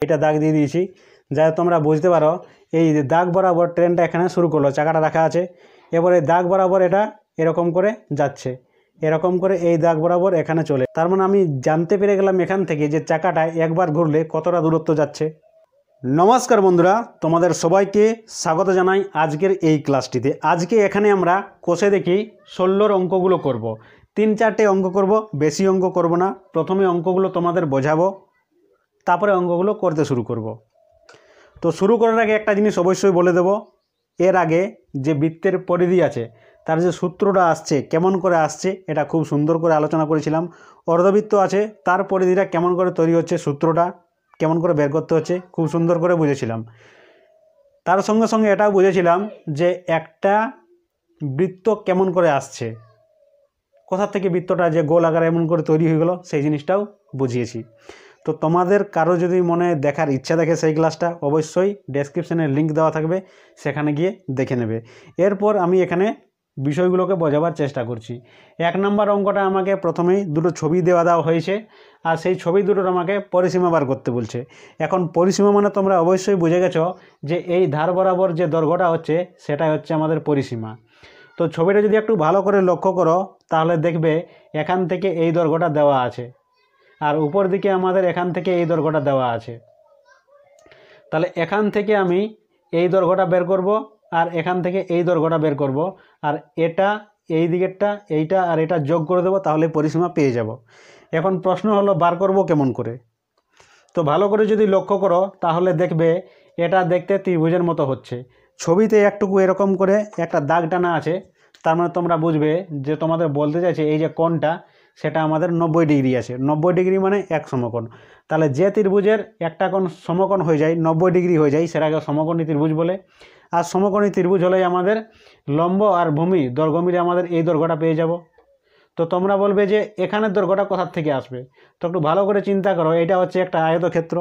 এটা দাগ দিয়ে দিয়েছি যাতে তোমরা বুঝতে পারো। এই দাগ বরাবর ট্রেনটা এখানে শুরু করলো, চাকাটা রাখা আছে, এবারে দাগ বরাবর এটা এরকম করে যাচ্ছে, এরকম করে এই দাগ বরাবর এখানে চলে। তার মানে আমি জানতে পেরে গেলাম এখান থেকে যে চাকাটা একবার ঘুরলে কতটা দূরত্ব যাচ্ছে। নমস্কার বন্ধুরা, তোমাদের সবাইকে স্বাগত জানাই আজকের এই ক্লাসটিতে। আজকে এখানে আমরা কষে দেখি 16 অঙ্কগুলো করব। 3-4টে অঙ্ক করব, বেশি অঙ্ক করব না। প্রথমে অঙ্কগুলো তোমাদের বোঝাবো, তারপরে অঙ্কগুলো করতে শুরু করব। তো শুরু করার আগে একটা জিনিস অবশ্যই বলে দেব, এর আগে যে বৃত্তের পরিধি আছে তার যে সূত্রটা আসছে, কেমন করে আসছে, এটা খুব সুন্দর করে আলোচনা করেছিলাম। অর্ধবৃত্ত আছে, তার পরিধিটা কেমন করে তৈরি হচ্ছে, সূত্রটা কেমন করে বের করতে হচ্ছে, খুব সুন্দর করে বুঝেছিলাম। তার সঙ্গে সঙ্গে এটাও বুঝেছিলাম যে একটা বৃত্ত কেমন করে আসছে, কোথা থেকে বৃত্তটা যে গোল আকারে এমন করে তৈরি হয়ে গেল, সেই জিনিসটাও বুঝিয়েছি। তো তোমাদের কারো যদি মনে দেখার ইচ্ছা থাকে সেই ক্লাসটা, অবশ্যই ডেসক্রিপশানে লিঙ্ক দেওয়া থাকবে, সেখানে গিয়ে দেখে নেবে। এরপর আমি এখানে বিষয়গুলোকে বোঝাবার চেষ্টা করছি। 1 নম্বর অঙ্কটা আমাকে প্রথমেই দুটো ছবি দেওয়া হয়েছে, আর সেই ছবি দুটোর আমাকে পরিসীমা বার করতে বলছে। এখন পরিসীমা মানে তোমরা অবশ্যই বুঝে গেছো যে এই ধার বরাবর যে দৈর্ঘ্যটা হচ্ছে সেটাই হচ্ছে আমাদের পরিসীমা। তো ছবিটা যদি একটু ভালো করে লক্ষ্য করো তাহলে দেখবে এখান থেকে এই দৈর্ঘ্যটা দেওয়া আছে, আর উপর দিকে আমাদের এখান থেকে এই দৈর্ঘ্যটা দেওয়া আছে। তাহলে এখান থেকে আমি এই দৈর্ঘ্যটা বের করব, আর এখান থেকে এই দৈর্ঘ্যটা বের করব, আর এটা এই দিকেরটা এইটা আর এটা যোগ করে দেবো, তাহলে পরিসীমা পেয়ে যাব। এখন প্রশ্ন হলো বার করব কেমন করে। তো ভালো করে যদি লক্ষ্য করো তাহলে দেখবে এটা দেখতে ত্রিভুজের মতো হচ্ছে। ছবিতে একটুকু এরকম করে একটা দাগ টানা আছে, তার মানে তোমরা বুঝবে যে তোমাদের বলতে চাইছে এই যে কোণটা সেটা আমাদের 90 ডিগ্রি আছে। 90 ডিগ্রি মানে এক সমকোণ। তাহলে যে ত্রিভুজের একটা কোণ সমকোণ হয়ে যায়, 90 ডিগ্রি হয়ে যায়, সেটাকে সমকোণী ত্রিভুজ বলে। আর সমকোণী ত্রিভুজ হলেই আমাদের লম্ব আর ভূমি দৈর্ঘ্য মিলে আমাদের এই দৈর্ঘ্যটা পেয়ে যাব। তো তোমরা বলবে যে এখানের দৈর্ঘ্যটা কোথার থেকে আসবে। তো একটু ভালো করে চিন্তা করো, এইটা হচ্ছে একটা আয়তক্ষেত্র।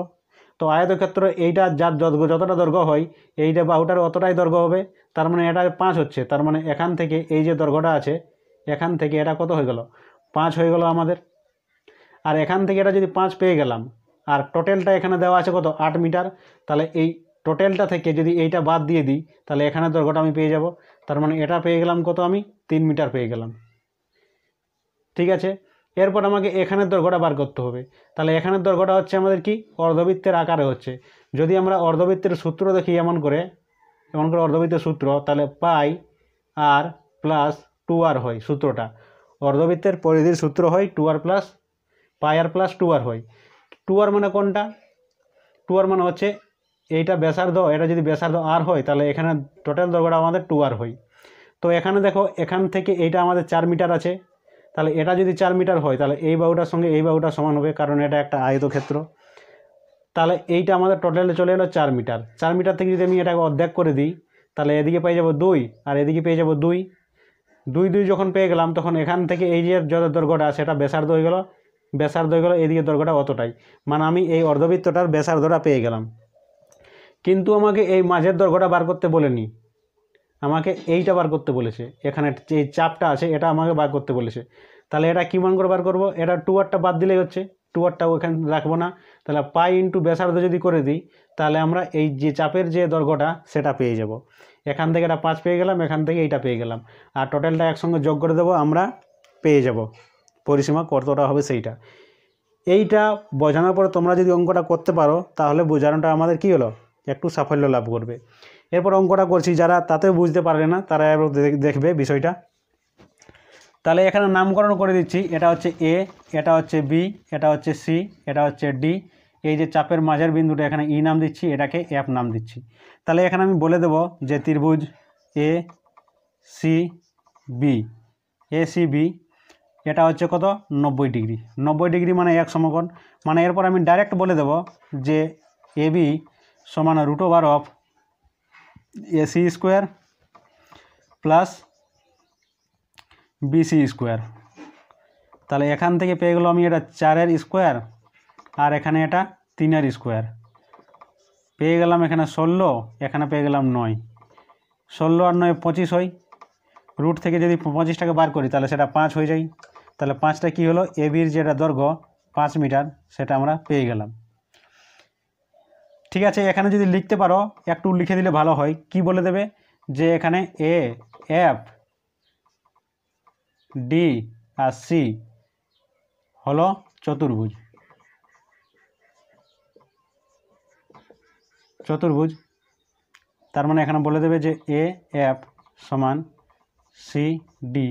তো আয়তক্ষেত্র এইটা যার যতটা দৈর্ঘ্য হয়, এইটা বাহুটার অতটাই দৈর্ঘ্য হবে। তার মানে এটা 5 হচ্ছে, তার মানে এখান থেকে এই যে দৈর্ঘ্যটা আছে এখান থেকে এটা কত হয়ে গেল, 5 হয়ে গেল আমাদের। আর এখান থেকে এটা যদি 5 পেয়ে গেলাম, আর টোটালটা এখানে দেওয়া আছে কত, 8 মিটার। তাহলে এই টোটালটা থেকে যদি এইটা বাদ দিয়ে দিই তাহলে এখানে দৈর্ঘ্যটা আমি পেয়ে যাব। তার মানে এটা পেয়ে গেলাম কত, আমি 3 মিটার পেয়ে গেলাম। ঠিক আছে, এরপর আমাকে এখানের দৈর্ঘ্যটা বার করতে হবে। তাহলে এখানের দৈর্ঘ্যটা হচ্ছে আমাদের কি, অর্ধবৃত্তের আকারে হচ্ছে। যদি আমরা অর্ধবৃত্তের সূত্র দেখি এমন করে অর্ধবৃত্তের সূত্র, তাহলে পাই আর প্লাস 2r হয় সূত্রটা। অর্ধবৃত্তের পরিধির সূত্র হয় 2r প্লাস পাই আর প্লাস 2r হয়। 2r মানে কোনটা, 2r মানে হচ্ছে এইটা ব্যাসার্ধ, এটা যদি ব্যাসার্ধ r হয় তাহলে এখানে টোটাল দৈর্ঘ্যটা আমাদের 2r হয়। তো এখানে দেখো এখান থেকে এইটা আমাদের 4 মিটার আছে, তাহলে এটা যদি 4 মিটার হয় তাহলে এই বাহুটার সঙ্গে এই বাহুটা সমান হবে, কারণ এটা একটা আয়তক্ষেত্র। তাহলে এইটা আমাদের টোটালে চলে এলো 4 মিটার। 4 মিটার থেকে যদি আমি এটাকে অর্ধেক করে দিই তাহলে এদিকে পেয়ে যাব 2 আর এদিকে পেয়ে যাব 2। 2 যখন পেয়ে গেলাম তখন এখান থেকে এই যে যত দৈর্ঘ্যটা সেটা ব্যাসার্ধ হয়ে গেল, এদিকে দৈর্ঘ্যটা অতটাই, মানে আমি এই অর্ধবৃত্তটার ব্যাসার্ধটা পেয়ে গেলাম। কিন্তু আমাকে এই মাঝের দৈর্ঘ্যটা বার করতে বলেনি, আমাকে এইটা বার করতে বলেছে। এখানে যে চাপটা আছে এটা আমাকে বার করতে বলেছে। তাহলে এটা কী মান করে বার করব, এটা 2rটা বাদ দিলেই হচ্ছে, 2rটা ওখানে রাখবো না। তাহলে পাই ইন্টু ব্যাসার্ধ যদি করে দিই তাহলে আমরা এই যে চাপের যে দৈর্ঘ্যটা সেটা পেয়ে যাব। এখান থেকে এটা 5 পেয়ে গেলাম, এখান থেকে এইটা পেয়ে গেলাম, আর টোটালটা একসঙ্গে যোগ করে দেবো, আমরা পেয়ে যাব পরিসীমা কতটা হবে সেইটা। এইটা বোঝানোর পরে তোমরা যদি অঙ্কটা করতে পারো তাহলে বোঝানোটা আমাদের কী হলো, একটু সাফল্য লাভ করবে। এরপর অঙ্কটা করছি, যারা তাতেও বুঝতে পারবে না তারা এবার দেখবে বিষয়টা। তাহলে এখানে নামকরণ করে দিচ্ছি, এটা হচ্ছে এ, এটা হচ্ছে বি, এটা হচ্ছে সি, এটা হচ্ছে ডি। এই যে চাপের মাঝের বিন্দুটা এখানে ই নাম দিচ্ছি, এটাকে এফ নাম দিচ্ছি। তাহলে এখানে আমি বলে দেব যে ত্রিভুজ এ সি বি, এটা হচ্ছে কত, 90 ডিগ্রি। 90 ডিগ্রি মানে এক সমকোণ। মানে এরপর আমি ডাইরেক্ট বলে দেব যে এ বি সমান √over of AC square plus BC square. তাহলে এখান থেকে পেয়ে গেলো আমি এটা 4-এর স্কোয়ার, আর এখানে এটা 3-এর স্কোয়ার পেয়ে গেলাম। এখানে 16, এখানে পেয়ে গেলাম 9। 16 আর 9 25 হয়। রুট থেকে যদি 25টাকে বার করি তাহলে সেটা 5 হয়ে যায়। তাহলে 5টা কী হলো, এ বির যেটা দৈর্ঘ্য 5 মিটার সেটা আমরা পেয়ে গেলাম। ঠিক আছে, এখানে যদি লিখতে পারো একটু লিখে দিলে ভালো হয়। কি বলে দেবে যে এখানে A F D R C হলো চতুর্ভুজ। চতুর্ভুজ তার মানে এখানে বলে দেবে যে এ এফ সমান সি ডি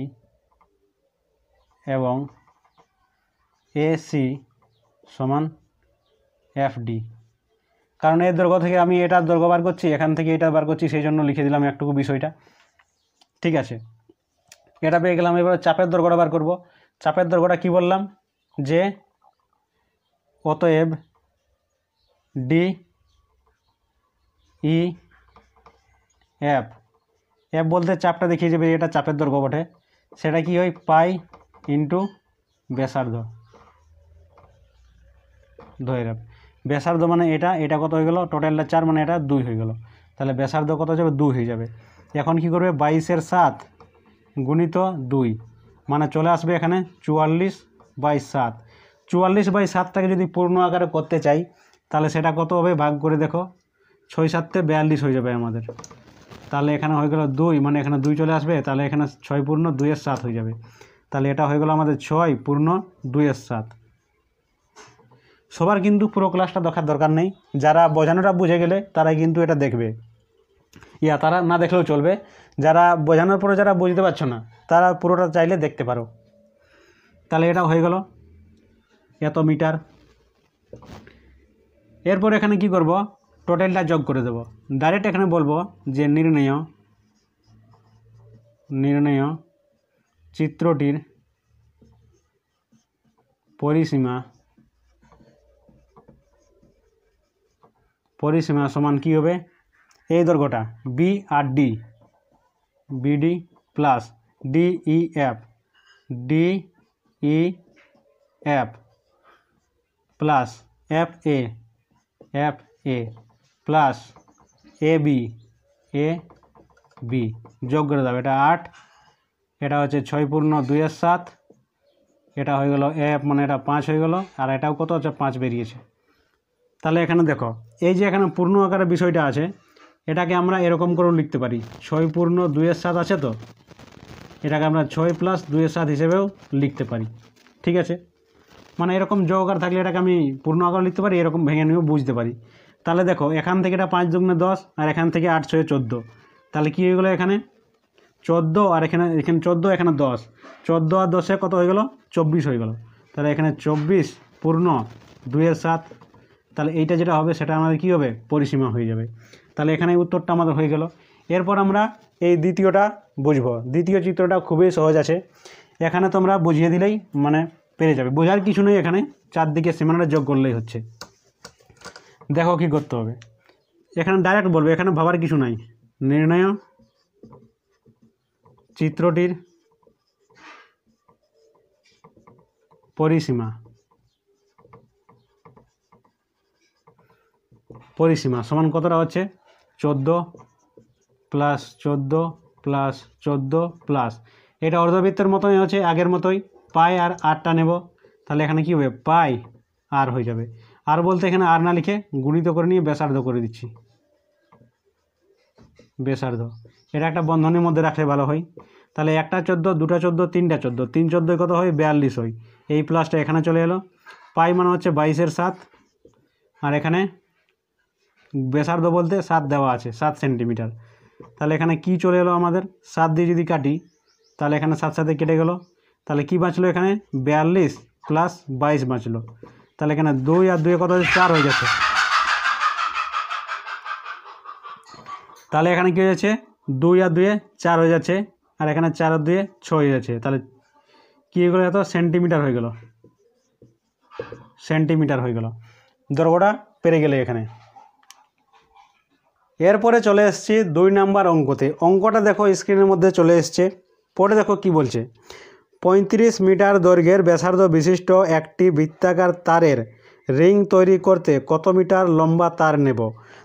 এবং এ সি সমান এফ ডি। কারণ এর দৈর্ঘ্য থেকে আমি এটার দৈর্ঘ্য বার করছি, এখান থেকে এটা বার করছি, সেই জন্য লিখে দিলাম একটুকু বিষয়টা। ঠিক আছে, এটা পেয়ে গেলাম। এবার চাপের দৈর্ঘ্যটা বার করব। চাপের দৈর্ঘ্যটা কি বললাম যে অতএব ডি ই এফ, এফ বলতে চাপটা দেখিয়ে যাবে, এটা চাপের দৈর্ঘ্য বটে। সেটা কি হয় পাই ইন্টু ব্যাসার্ধ, ধরে রাখ। ব্যাসার্ধ মানে এটা কত হয়ে গেল, টোটালটা 4 মানে এটা 2 হয়ে গেল। তাহলে ব্যাসার্ধ কত যাবে 2 হয়ে যাবে। এখন কি করবে 22-এর 7 গুণিত 2 মানে চলে আসবে এখানে 44/7। 44/7টাকে যদি পূর্ণ আকারে করতে চাই তাহলে সেটা কত হবে ভাগ করে দেখো, 6-7 42 হয়ে যাবে আমাদের। তাহলে এখানে হয়ে গেল 2 মানে এখানে 2 চলে আসবে, তাহলে এখানে 6 পূর্ণ 2-এর 7 হয়ে যাবে। তাহলে এটা হয়ে গেল আমাদের 6 পূর্ণ 2-এর 7। সবার কিন্তু পুরো ক্লাসটা দেখার দরকার নেই, যারা বোঝানোটা বুঝে গেলে তারাই কিন্তু এটা দেখবে, তারা না দেখলেও চলবে। যারা বোঝানোর পরে যারা বুঝতে পারছো না তারা পুরোটা চাইলে দেখতে পারো। তাহলে এটা হয়ে গেল এত মিটার। এরপর এখানে কি করব, টোটালটা যোগ করে দেব। ডাইরেক্ট এখানে বলবো যে নির্ণয় চিত্রটির পরিসীমা সমান কি হবে, এই দৈর্ঘ্যটা বি আর D, BD plus DEF, DEF plus FA plus AB যোগ করে দাও। এটা 8, এটা হচ্ছে 6 পূর্ণ 2-এর 7, এটা হয়ে গেল এফ মানে এটা 5 হয়ে গেল, আর এটাও কত হচ্ছে 5 বেরিয়েছে। তাহলে এখানে দেখো এই যে এখানে পূর্ণ আকারের বিষয়টা আছে, এটাকে আমরা এরকম করেও লিখতে পারি। 6 পূর্ণ 2-এর 7 আছে, তো এটাকে আমরা 6 প্লাস 2-এর 7 হিসেবেও লিখতে পারি। ঠিক আছে, মানে এরকম যোগ আকার থাকলে এটাকে আমি পূর্ণ আকার লিখতে পারি, এরকম ভেঙে নিয়েও বুঝতে পারি। তাহলে দেখো এখান থেকে এটা 5 দুগুণে 10 আর এখান থেকে 8 6 14, তাহলে কী হয়ে গেলো এখানে 14 আর এখানে 14, এখানে 10, 14 আর 10-এ কত হয়ে গেল 24 হয়ে গেল। তাহলে এখানে 24 পূর্ণ 2-এর 7, তাহলে এইটা যেটা হবে সেটা আমাদের কী হবে পরিসীমা হয়ে যাবে। তাহলে এখানে উত্তরটা আমাদের হয়ে গেল। এরপর আমরা এই দ্বিতীয়টা বুঝবো। দ্বিতীয় চিত্রটা খুবই সহজ আছে, এখানে তোমরা বুঝিয়ে দিলেই মানে পেরে যাবে, বোঝার কিছু নেই। এখানে চারদিকে সীমানাটা যোগ করলেই হচ্ছে। দেখো কি করতে হবে, এখানে ডাইরেক্ট বলবে, এখানে ভাবার কিছু নাই। নির্ণয় চিত্রটির পরিসীমা সমান কতটা হচ্ছে 14 প্লাস 14 প্লাস 14 প্লাস, এটা অর্ধবৃত্তের মতোই হচ্ছে, আগের মতোই পাই আর 8টা নেব। তাহলে এখানে কি হবে পাই আর হয়ে যাবে। আর বলতে এখানে আর না লিখে গুণিত করে নিয়ে ব্যাসার্ধ করে দিচ্ছি, ব্যাসার্ধ। এটা একটা বন্ধনীর মধ্যে রাখলে ভালো হয়। তাহলে একটা 14, দুটা 14, তিনটা 14, 3 14 কত হয় 42 হয়। এই প্লাসটা এখানে চলে এলো। পাই মানে হচ্ছে 22-এর 7, আর এখানে ব্যাসার্ধ বলতে 7 দেওয়া আছে, 7 সেন্টিমিটার। তাহলে এখানে কি চলে এলো আমাদের 7 দিয়ে যদি কাটি তাহলে এখানে 7 সাথে কেটে গেল। তাহলে কি বাঁচলো এখানে 42 প্লাস 22 বাঁচলো। তাহলে এখানে 2 আর 2 কত হচ্ছে 4 হয়ে যাচ্ছে। তাহলে এখানে কী হয়ে যাচ্ছে 2 আর 2 4 হয়ে যাচ্ছে, আর এখানে 4 আর 2 6 হয়ে যাচ্ছে। তাহলে কী হয়ে গেলো এত সেন্টিমিটার হয়ে গেল, সেন্টিমিটার হয়ে গেল। দৈর্ঘ্যটা পেরে গেলে এখানে। এরপরে চলে এসেছি 2 নাম্বার অঙ্কতে। অঙ্কটা দেখো স্ক্রিনের মধ্যে চলে এসছে। পরে দেখো কি বলছে, 35 মিটার দৈর্ঘ্যের ব্যাসার্ধ বিশিষ্ট একটি বৃত্তাকার তারের রিং তৈরি করতে কত মিটার লম্বা তার নেব।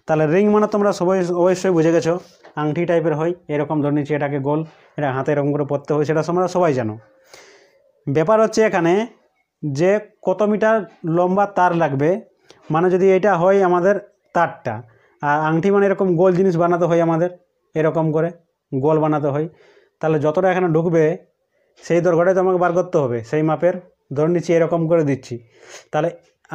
তাহলে রিং মানে তোমরা সবাই অবশ্যই বুঝে গেছো, আংটি টাইপের হয়, এরকম ধরে নিচ্ছি, এটাকে গোল, এটা হাতে এরকম করে পরতে হয়, সেটা তোমরা সবাই জানো। ব্যাপার হচ্ছে এখানে যে কত মিটার লম্বা তার লাগবে, মানে যদি এটা হয় আমাদের তারটা। আর আংটি মানে এরকম গোল জিনিস বানাতে হয় আমাদের, এরকম করে গোল বানাতে হয়। তাহলে যতটা এখানে ঢুকবে সেই দৈর্ঘ্যটাই তো আমাকে বার করতে হবে, সেই মাপের। ধরে নিচ্ছি এরকম করে দিচ্ছি। তাহলে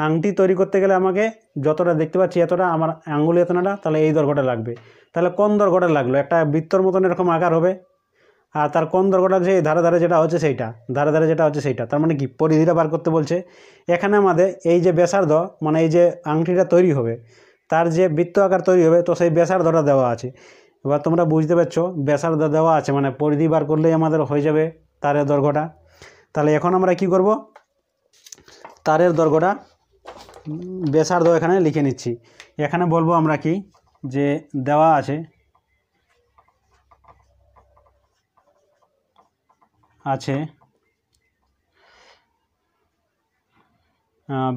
আংটি তৈরি করতে গেলে আমাকে যতটা দেখতে পাচ্ছি এতটা, আমার আঙুল এতটা, তাহলে এই দৈর্ঘ্যটা লাগবে। তাহলে কোন দৈর্ঘ্যটা লাগলো? একটা বৃত্তর মতন এরকম আকার হবে, আর তার কোন দৈর্ঘ্য লাগছে? এই ধারে ধারে যেটা হচ্ছে সেইটা, ধারে ধারে যেটা হচ্ছে সেইটা। তার মানে কি পরিধিটা বার করতে বলছে। এখানে আমাদের এই যে ব্যাসার্ধ, মানে এই যে আংটিটা তৈরি হবে তার যে বৃত্ত আকার তৈরি হবে, তো সেই ব্যাসার্ধটা দেওয়া আছে। এবার তোমরা বুঝতে পারছো, ব্যাসার্ধ দেওয়া আছে মানে পরিধি বার করলেই আমাদের হয়ে যাবে তারের দৈর্ঘ্যটা। তাহলে এখন আমরা কি করব, তারের দৈর্ঘ্যটা ব্যাসার্ধ এখানে লিখে নিচ্ছি। এখানে বলবো আমরা কি, যে দেওয়া আছে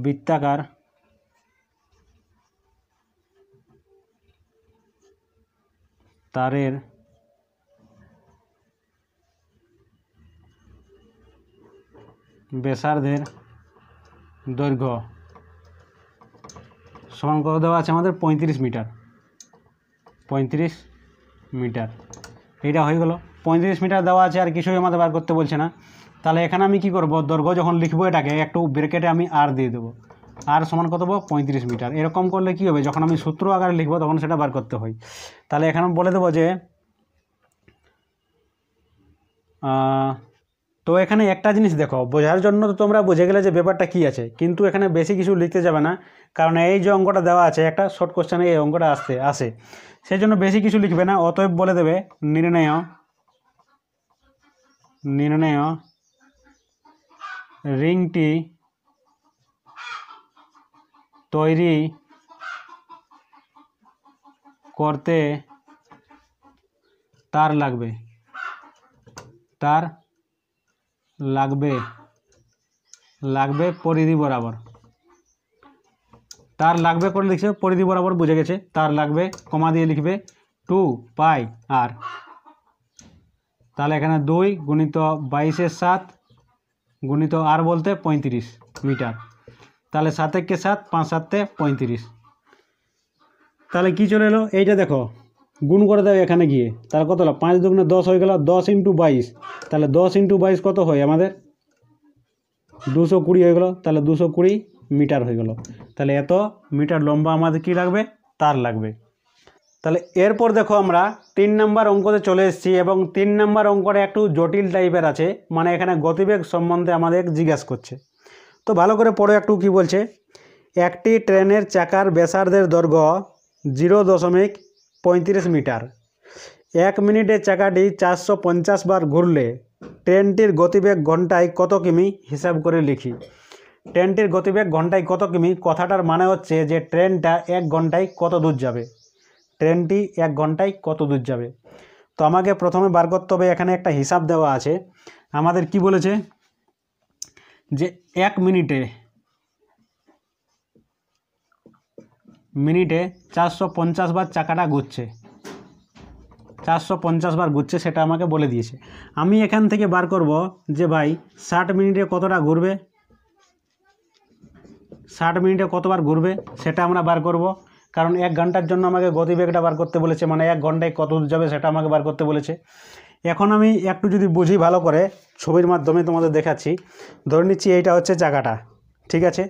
বৃত্তাকার তারের ব্যাসার্ধের দৈর্ঘ্য সমান করে দেওয়া আছে আমাদের 35 মিটার। 35 মিটার, এইটা হয়ে গেল। 35 মিটার দেওয়া আছে, আর কিছুই আমাদের বার করতে বলছে না। তাহলে এখানে আমি কি করব, দৈর্ঘ্য যখন লিখবো এটাকে একটু ব্র্যাকেটে আমি আর দিয়ে দেবো। আর সমান কত দেবো? 35 মিটার। এরকম করলে কি হবে, যখন আমি সূত্র আকারে লিখবো তখন সেটা বার করতে হয়। তাহলে এখানে বলে দেবো যে তো এখানে একটা জিনিস দেখো, বোঝার জন্য তো তোমরা বুঝে গেলে যে ব্যাপারটা কী আছে, কিন্তু এখানে বেশি কিছু লিখতে যাবে না, কারণ এই যে অঙ্কটা দেওয়া আছে একটা শর্ট কোশ্চেনে এই অঙ্কটা আসে, সেই জন্য বেশি কিছু লিখবে না। অতএব বলে দেবে নির্ণয় রিংটি তৈরি করতে তার লাগবে পরিধি বরাবর। তার লাগবে করে লিখছে, পরিধি বরাবর বুঝে গেছে। তার লাগবে কমা দিয়ে লিখবে 2 পাই আর। তাহলে এখানে 2 গুণিত 22 7 গুণিত আর বলতে 35 মিটার। তাহলে 7 × 7 5 7 35। তাহলে কি চলে এলো, এইটা দেখো গুণ করে দাও এখানে গিয়ে। তাহলে কত হলো? 5 দুগুণে 10 হয়ে গেল, 10 × 22। তাহলে 10 × 22 কত হয় আমাদের? 220 হয়ে গেল। তাহলে 220 মিটার হয়ে গেল। তাহলে এত মিটার লম্বা আমাদের কি লাগবে? তার লাগবে। তাহলে এরপর দেখো আমরা 3 নম্বর অঙ্কতে চলে এসেছি, এবং 3 নম্বর অঙ্কটা একটু জটিল টাইপের আছে, মানে এখানে গতিবেগ সম্বন্ধে আমাদের জিজ্ঞাসা করছে। তো ভালো করে পড়ো একটু কি বলছে। একটি ট্রেনের চাকার ব্যাসার্ধের দৈর্ঘ্য 0.35 মিটার। 1 মিনিটে চাকাটি 450 বার ঘুরলে ট্রেনটির গতিবেগ ঘন্টায় কত কিমি হিসাব করে লিখি। ট্রেনটির গতিবেগ ঘন্টায় কত কিমি, কথাটার মানে হচ্ছে যে ট্রেনটা 1 ঘন্টায় কত দূর যাবে। ট্রেনটি 1 ঘন্টায় কত দূর যাবে। তো আমাকে প্রথমে বার করতে হবে, এখানে একটা হিসাব দেওয়া আছে আমাদের। কি বলেছে যে 1 মিনিটে 450 বার চাকাটা ঘুরছে, 450 বার ঘুরছে, সেটা আমাকে বলে দিয়েছে। আমি এখান থেকে বার করব যে ভাই 60 মিনিটে কতটা ঘুরবে, 60 মিনিটে কতবার ঘুরবে সেটা আমরা বার করব। কারণ 1 ঘন্টার জন্য আমাকে গতিবেগটা বার করতে বলেছে, মানে 1 ঘন্টায় কত দূর যাবে সেটা আমাকে বার করতে বলেছে। এখন আমি একটু যদি বুঝি ভালো করে, ছবির মাধ্যমে তোমাদের দেখাচ্ছি। ধরে নিচ্ছি এইটা হচ্ছে চাকাটা, ঠিক আছে,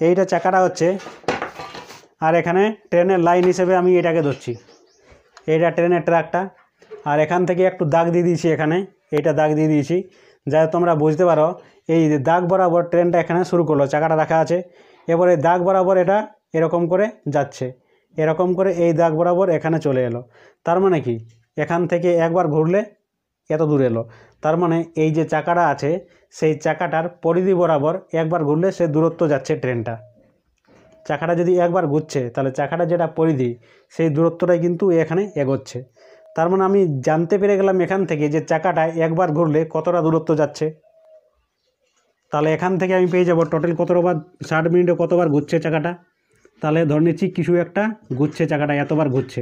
এইটা চাকাটা হচ্ছে, আর এখানে ট্রেনের লাইন হিসেবে আমি এটাকে ধরছি, এইটা ট্রেনের ট্র্যাকটা। আর এখান থেকে একটু দাগ দিয়ে দিয়েছি, এখানে এইটা দাগ দিয়ে দিয়েছি, যাতে তোমরা বুঝতে পারো। এই দাগ বরাবর ট্রেনটা এখানে শুরু করলো, চাকাটা রাখা আছে, এবারে দাগ বরাবর এটা এরকম করে যাচ্ছে, এরকম করে এই দাগ বরাবর এখানে চলে এলো। তার মানে কি, এখান থেকে একবার ঘুরলে এত দূর এলো। তার মানে এই যে চাকাটা আছে সেই চাকাটার পরিধি বরাবর একবার ঘুরলে সে দূরত্ব যাচ্ছে ট্রেনটা। চাকাটা যদি একবার ঘুরছে তাহলে চাকাটা যেটা পরিধি সেই দূরত্বটাই কিন্তু এখানে এগোচ্ছে। তার মানে আমি জানতে পেরে গেলাম এখান থেকে যে চাকাটা একবার ঘুরলে কতটা দূরত্ব যাচ্ছে। তাহলে এখান থেকে আমি পেয়ে যাব টোটাল কতবার, 60 মিনিটে কতবার ঘুরছে চাকাটা। তাহলে ধরে নিচ্ছি কিছু একটা ঘুরছে, চাকাটা এতবার ঘুরছে।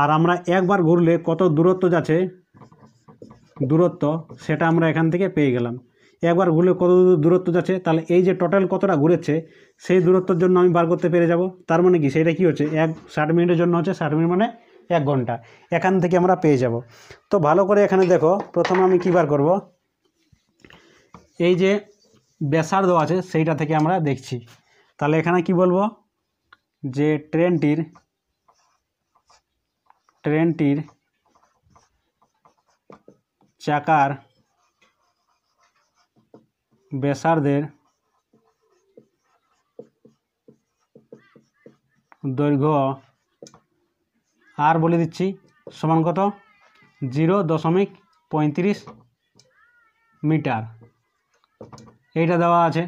আর আমরা একবার ঘুরলে কত দূরত্ব যাচ্ছে, দূরত্ব সেটা আমরা এখান থেকে পেয়ে গেলাম। একবার ঘুরলে কত দূরত্ব যাচ্ছে, তাহলে এই যে টোটাল কতটা ঘুরেছে সেই দূরত্বের জন্য আমি বার করতে পেরে যাব। তার মানে কি সেটা কি হচ্ছে 60 মিনিটের জন্য হচ্ছে 60 মিনিট মানে 1 ঘন্টা, এখান থেকে আমরা পেয়ে যাব। তো ভালো করে এখানে দেখো, প্রথমে আমি কী বার করব, এই যে ব্যাসার্ধ আছে সেইটা থেকে আমরা দেখছি। তাহলে এখানে কি বলবো যে ট্রেনটির চাকার ব্যাসার্ধের দৈর্ঘ্য আর বলে দিচ্ছি সমান কত 0.35 মিটার, এইটা দেওয়া আছে।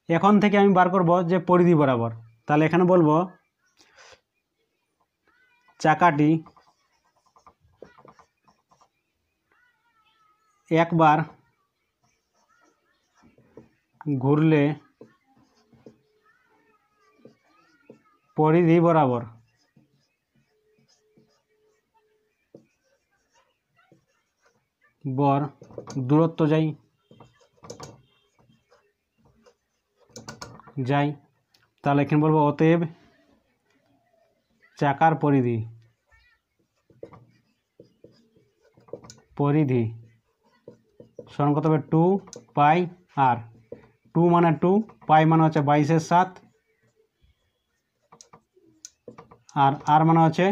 এখন থেকে আমি বার করব যে পরিধি বরাবর। তাহলে এখানে বলবো চাকাটি একবার ঘুরলে পরিধি বরাবর দূরত্ব যাই। তাহলে এখানে বলবো অতএব চাকার পরিধি সমান কত হবে 2 পাই আর। 2 মানে 2, পাই মানে হচ্ছে 22/7, আর আর মানে হচ্ছে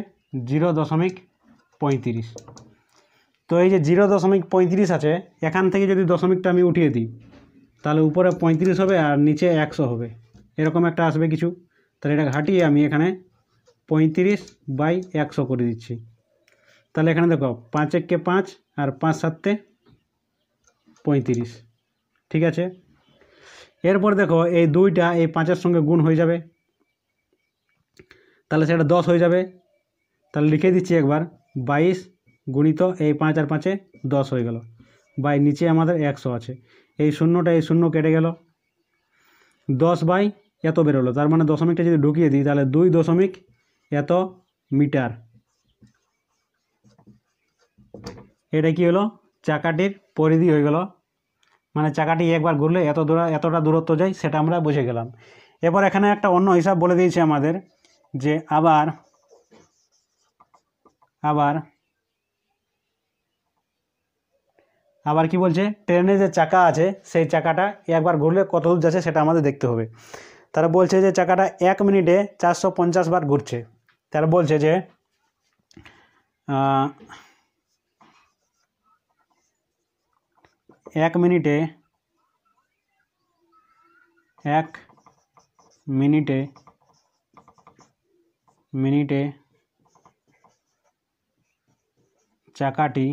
0.35। তো এই যে 0.35 আছে, এখান থেকে যদি দশমিকটা আমি উঠিয়ে দিই তাহলে উপরে 35 হবে আর নিচে 100 হবে, এরকম একটা আসবে কিছু। তাহলে এটা ঘাটিয়ে আমি এখানে 35/100 করে দিচ্ছি। তাহলে এখানে দেখো 5 একে 5 আর 5 7 35, ঠিক আছে। এরপর দেখো এই 2টা এই 5-এর সঙ্গে গুণ হয়ে যাবে, তাহলে সেটা 10 হয়ে যাবে। তাহলে লিখে দিচ্ছি একবার 22 গুণিত এই 5 আর 5-এ 10 হয়ে গেল, বাই নিচে আমাদের 100 আছে। এই শূন্যটা এই শূন্য কেটে গেল, 10 বাই এত বেরোলো। তার মানে দশমিকটা যদি ঢুকিয়ে দিই তাহলে 2 দশমিক এত মিটার। এটা কি হলো চাকাটির পরিধি হয়ে গেল, মানে চাকাটি একবার ঘুরলে এতটা দূরত্ব যায়, সেটা আমরা বুঝে গেলাম। এবার এখানে একটা অন্য হিসাব বলে দিয়েছে আমাদের যে আবার কি বলছে, ট্রেনে যে চাকা আছে সেই চাকাটা একবার ঘুরলে কত দূর যাচ্ছে সেটা আমাদের দেখতে হবে। তারা বলছে যে চাকাটা 1 মিনিটে 450 বার ঘুরছে। তারা বলছে যে 1 মিনিটে চাকাটি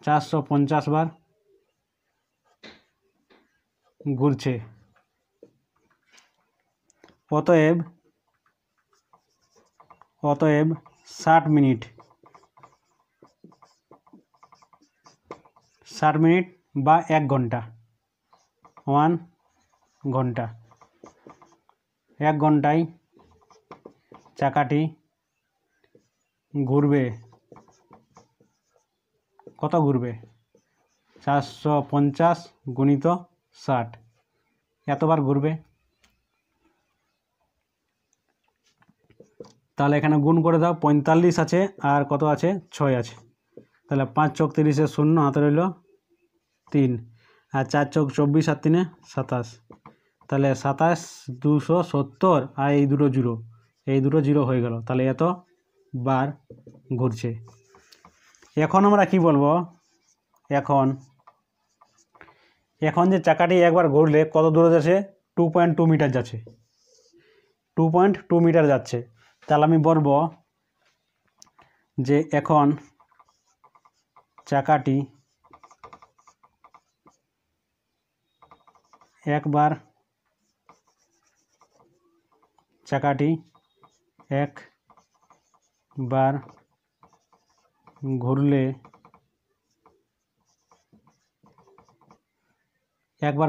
450 বার ঘুরছে। অতএব 60 মিনিট বা 1 ঘন্টা, 1 ঘন্টা, 1 ঘন্টায় চাকাটি ঘুরবে, কত ঘুরবে 450 গুণিত 60, এতবার ঘুরবে। তাহলে এখানে গুণ করে দাও, 45 আছে আর কত আছে 6 আছে। তাহলে 5 চোখ 30-এ 0 হাতে রইল 3, আর 4 চোখ 24 আর 3-এ 27। তাহলে 27 270 আর এই দুটো জিরো হয়ে গেল। তাহলে এত বার ঘুরছে। এখন আমরা কি বলবো, এখন যে চাকাটি একবার ঘুরলে কত দূরে যাচ্ছে 2.2 মিটার যাচ্ছে, 2.2 মিটার যাচ্ছে। তাহলে আমি বলবো যে এখন চাকাটি একবার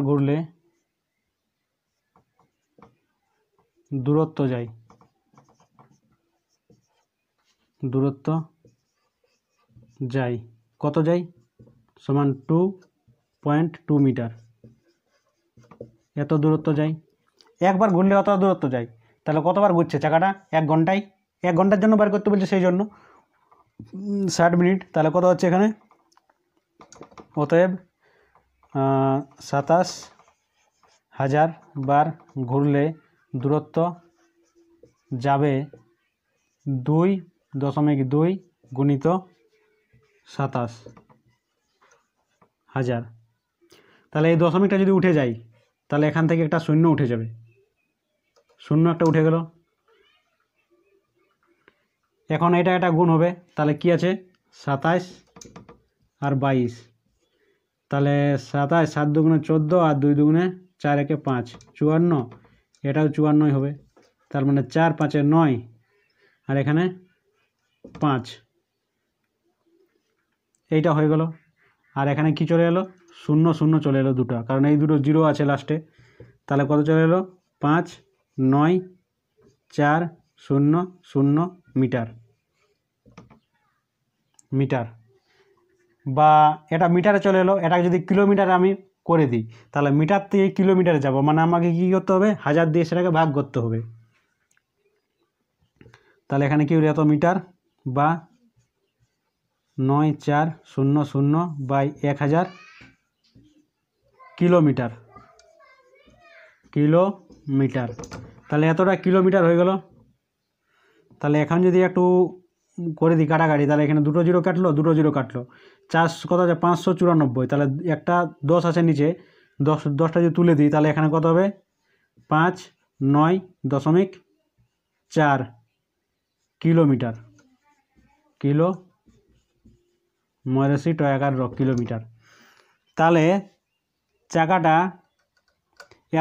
ঘুরলে দূরত্ব যায়, কত যায় সমান 2.2 মিটার। এত দূরত্ব যায়, একবার ঘুরলে অত দূরত্ব যায়। তাহলে কতবার ঘুরছে চাকাটা? 1 ঘন্টায়। 1 ঘন্টার জন্য বার করতে বলছে, সেই জন্য 60 মিনিট। তাহলে কত হচ্ছে এখানে? অতএব 27,000 বার ঘুরলে দূরত্ব যাবে 2.2 গুণিত 27,000। তাহলে এই দশমিকটা যদি উঠে যায়, তাহলে এখান থেকে একটা শূন্য উঠে যাবে, শূন্য একটা উঠে গেল। এখন এটা একটা গুণ হবে, তাহলে কি আছে? 27 আর 22। তাহলে 27, 7 দুগুণে 14 আর 2 দুগুণে 4 একে 5, 54। এটাও 54 হবে। তার মানে 4 5 9, আর এখানে 5। এইটা হয়ে গেল। আর এখানে কি চলে এলো? 0 0 চলে এলো দুটো, কারণ এই দুটো জিরো আছে লাস্টে। তাহলে কত চলে এলো? 5 9 4 0 0 মিটার। মিটার বা এটা মিটারে চলে এলো। এটা যদি কিলোমিটারে আমি করে দিই, তাহলে মিটার থেকে কিলোমিটারে যাব, মানে আমাকে কী করতে হবে? 1000 দিয়ে সেটাকে ভাগ করতে হবে। তাহলে এখানে কি হলো? এত মিটার বা 9400/1000 কিলোমিটার। কিলোমিটার। তাহলে এতটা কিলোমিটার হয়ে গেল। তাহলে এখন যদি একটু করে দিই কাটাকাটি, তাহলে এখানে দুটো জিরো কাটলো, দুটো জিরো কাটলো। 4 কত আছে? 594। তাহলে একটা 10 আছে নিচে, 10টা যদি তুলে দিই, তাহলে এখানে কত হবে? 5.9.4 কিলোমিটার। Kilo 89 kilometre. তাহলে চাকাটা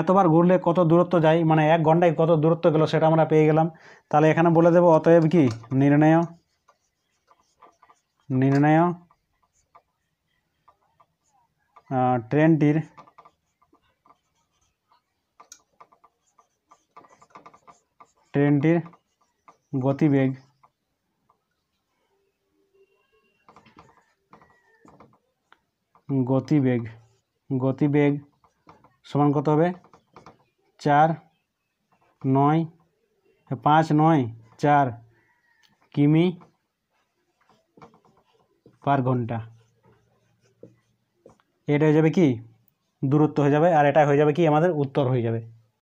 এতবার ঘুরলে কত দূরত্ব যায়, মানে 1 ঘন্টায় কত দূরত্ব গেল, সেটা আমরা পেয়ে গেলাম। তাহলে এখানে বলে দেবো, অতএব কি নির্ণয় ট্রেনটির গতিবেগ সমান কত হবে? 594 কিমি পার ঘন্টা। এটা হয়ে যাবে কি? দূরত্ব হয়ে যাবে, আর এটা হয়ে যাবে কি? আমাদের উত্তর হয়ে যাবে।